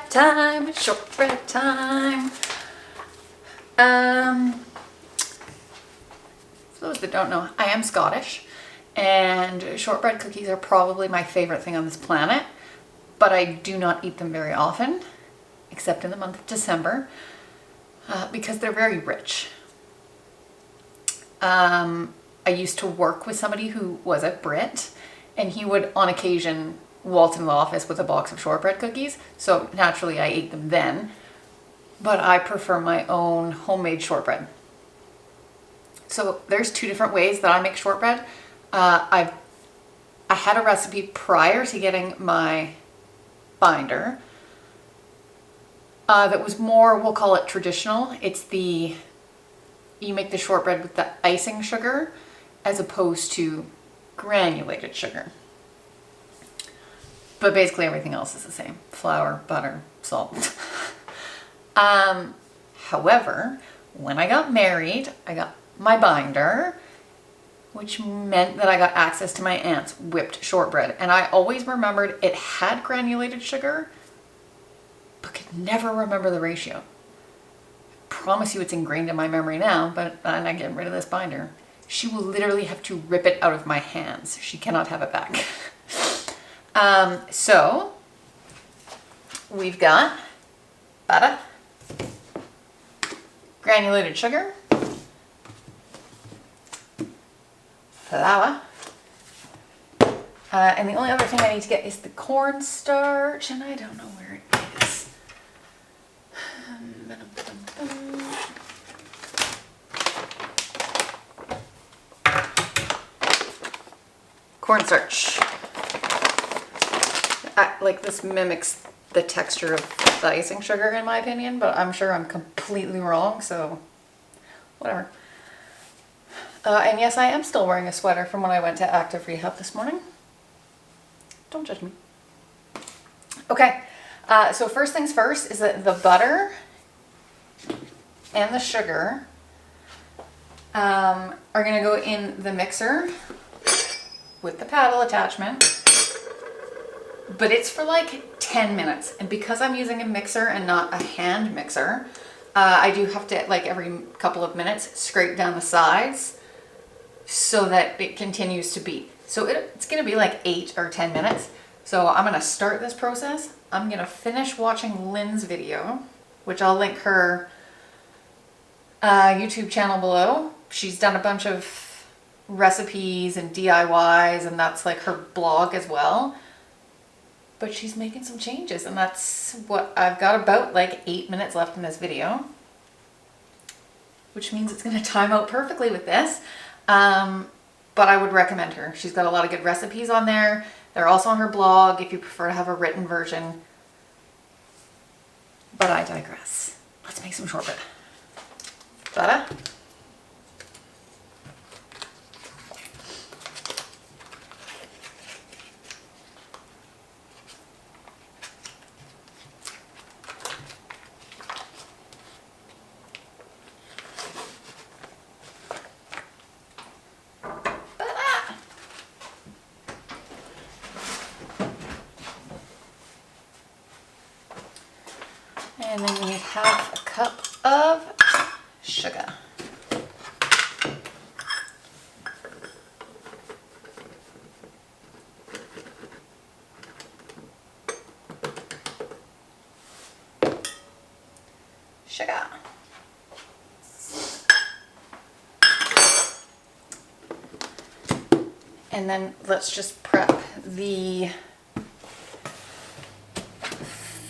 time, shortbread time. For those that don't know, I am Scottish, and shortbread cookies are probably my favorite thing on this planet, but I do not eat them very often, except in the month of December, because they're very rich. I used to work with somebody who was a Brit, and he would on occasion waltz into the office with a box of shortbread cookies, so naturally I ate them then, but I prefer my own homemade shortbread. So there's two different ways that I make shortbread. I had a recipe prior to getting my binder that was more, we'll call it traditional. It's you make the shortbread with the icing sugar as opposed to granulated sugar. But basically everything else is the same. Flour, butter, salt. However, when I got married, I got my binder, which meant that I got access to my aunt's whipped shortbread. And I always remembered it had granulated sugar, but could never remember the ratio. I promise you it's ingrained in my memory now, but I'm not getting rid of this binder. She will literally have to rip it out of my hands. She cannot have it back. So we've got butter, granulated sugar, flour, and the only other thing I need to get is the cornstarch, and I don't know where it is. Cornstarch. Like, this mimics the texture of the icing sugar in my opinion, but I'm sure I'm completely wrong, so whatever. And yes, I am still wearing a sweater from when I went to active rehab this morning. Don't judge me. Okay, so first things first is that the butter and the sugar are going to go in the mixer with the paddle attachment, but it's for like 10 minutes. And because I'm using a mixer and not a hand mixer, I do have to, like, every couple of minutes scrape down the sides so that it continues to beat. So it's going to be like 8 or 10 minutes. So I'm going to start this process. I'm going to finish watching Lynn's video, which I'll link her YouTube channel below. She's done a bunch of recipes and DIYs, and that's like her blog as well. But she's making some changes, and that's what I've got about like 8 minutes left in this video, which means it's going to time out perfectly with this. But I would recommend her. She's got a lot of good recipes on there. They're also on her blog if you prefer to have a written version. But I digress. Let's make some shortbread. Butter. And then we need half a cup of sugar. Sugar. And then let's just prep the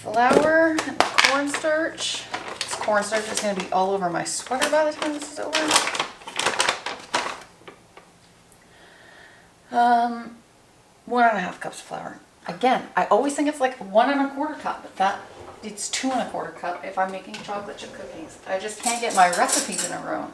flour and the cornstarch. This cornstarch is going to be all over my sweater by the time this is over. 1.5 cups of flour. Again, I always think it's like 1 1/4 cup, but it's 2 1/4 cup if I'm making chocolate chip cookies. I just can't get my recipes in a row.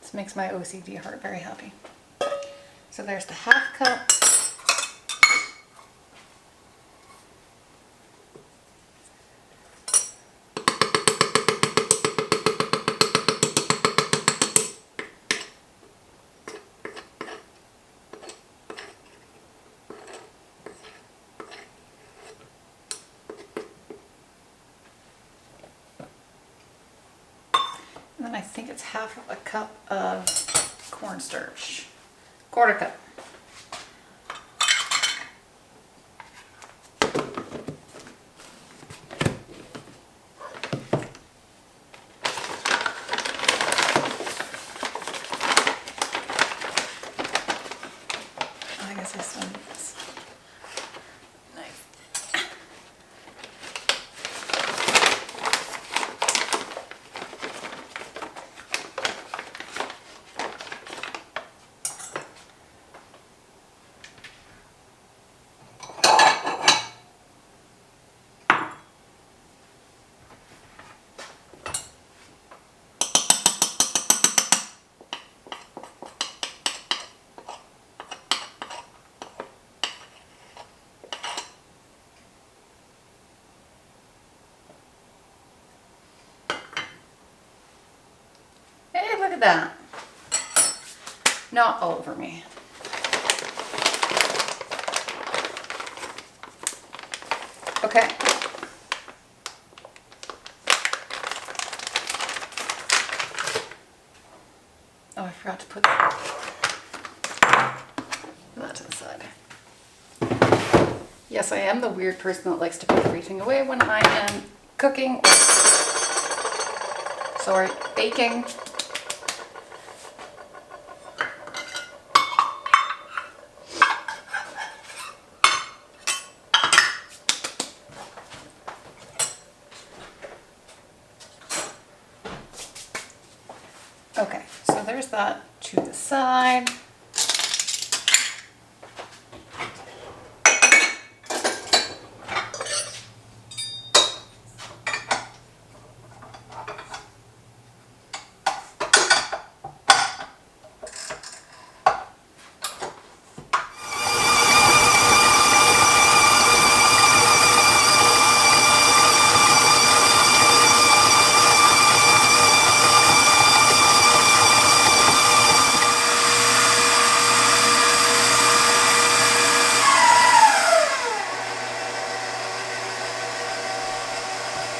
This makes my OCD heart very happy. So there's the 1/2 cup. it's half of a cup of cornstarch. Quarter cup. I guess I still need this knife. Hey, look at that. Not all over me. Okay. Oh, I forgot to put that to the side. Yes, I am the weird person that likes to put everything away when I am cooking. Sorry, baking. Okay, so there's that to the side.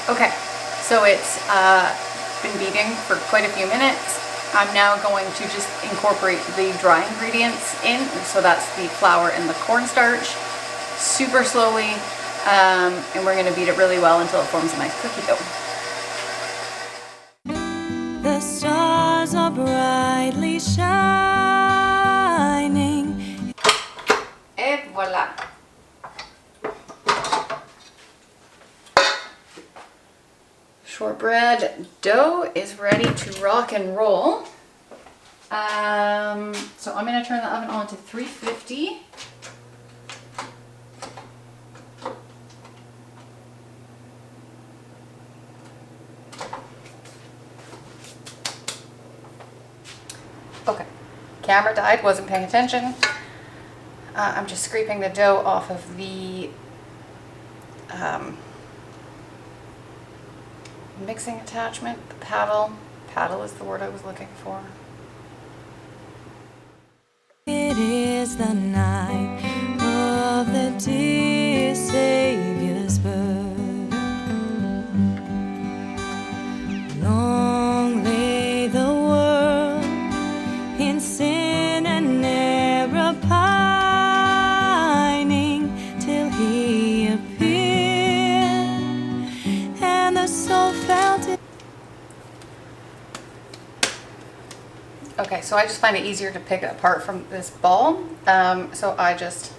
Okay, so it's been beating for quite a few minutes. I'm now going to just incorporate the dry ingredients in. So that's the flour and the cornstarch, super slowly, and we're going to beat it really well until it forms a nice cookie dough. The stars are brightly shining. Et voila. Shortbread dough is ready to rock and roll. So I'm going to turn the oven on to 350. Okay, camera died, wasn't paying attention. I'm just scraping the dough off of the mixing attachment, the paddle. Paddle is the word I was looking for. It is the night of the dear Savior's birth. Long lay the world in sin and error pining till he appeared, and the soul felt it. Okay, so I just find it easier to pick it apart from this ball. So I just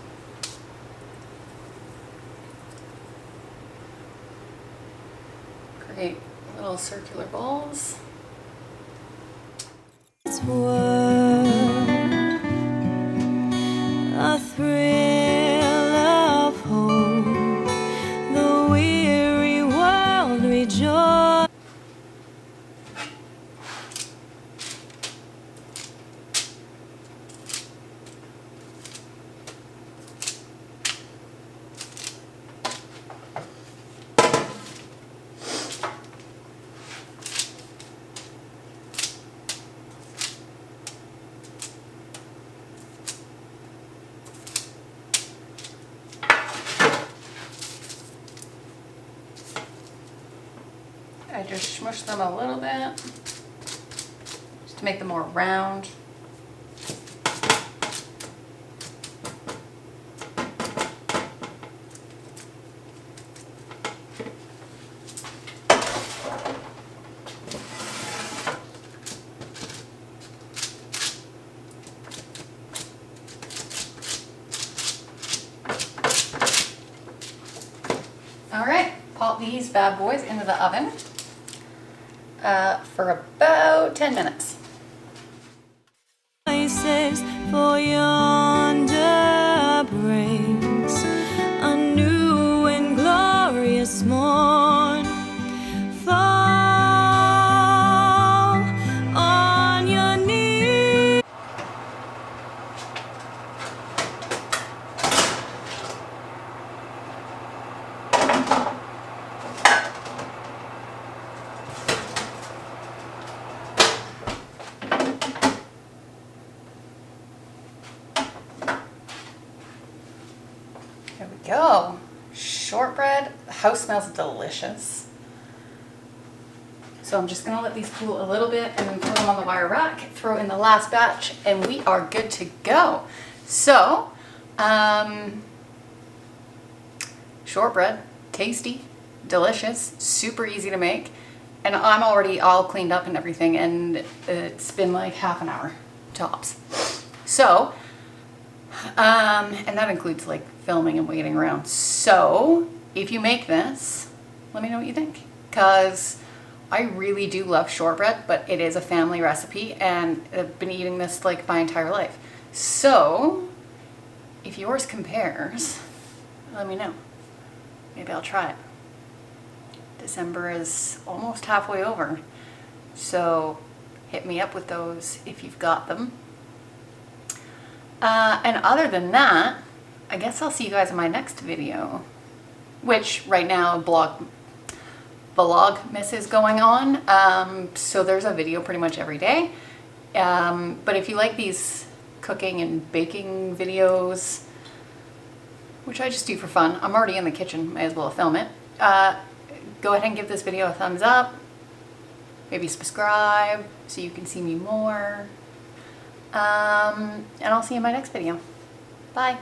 create little circular balls. Its world, a thrill of hope, the weary world rejoices. I just smush them a little bit. make them more round. All right, pop these bad boys into the oven for about 10 minutes. Places for yonder breaks a new and glorious morn. Fall on your knees. There we go. Shortbread. The house smells delicious. So I'm just gonna let these cool a little bit and then throw them on the wire rack, throw in the last batch, and we are good to go. So, shortbread, tasty, delicious, super easy to make. And I'm already all cleaned up and everything, and it's been like half an hour tops. So, and that includes like filming and waiting around. So if you make this, let me know what you think, because I really do love shortbread, but it is a family recipe and I've been eating this like my entire life. So if yours compares, let me know. Maybe I'll try it. December is almost halfway over, so hit me up with those if you've got them. And other than that, I guess I'll see you guys in my next video, which right now Vlogmas is going on. So there's a video pretty much every day. But if you like these cooking and baking videos, which I just do for fun, I'm already in the kitchen, might as well film it. Go ahead and give this video a thumbs up. Maybe subscribe so you can see me more. And I'll see you in my next video. Bye.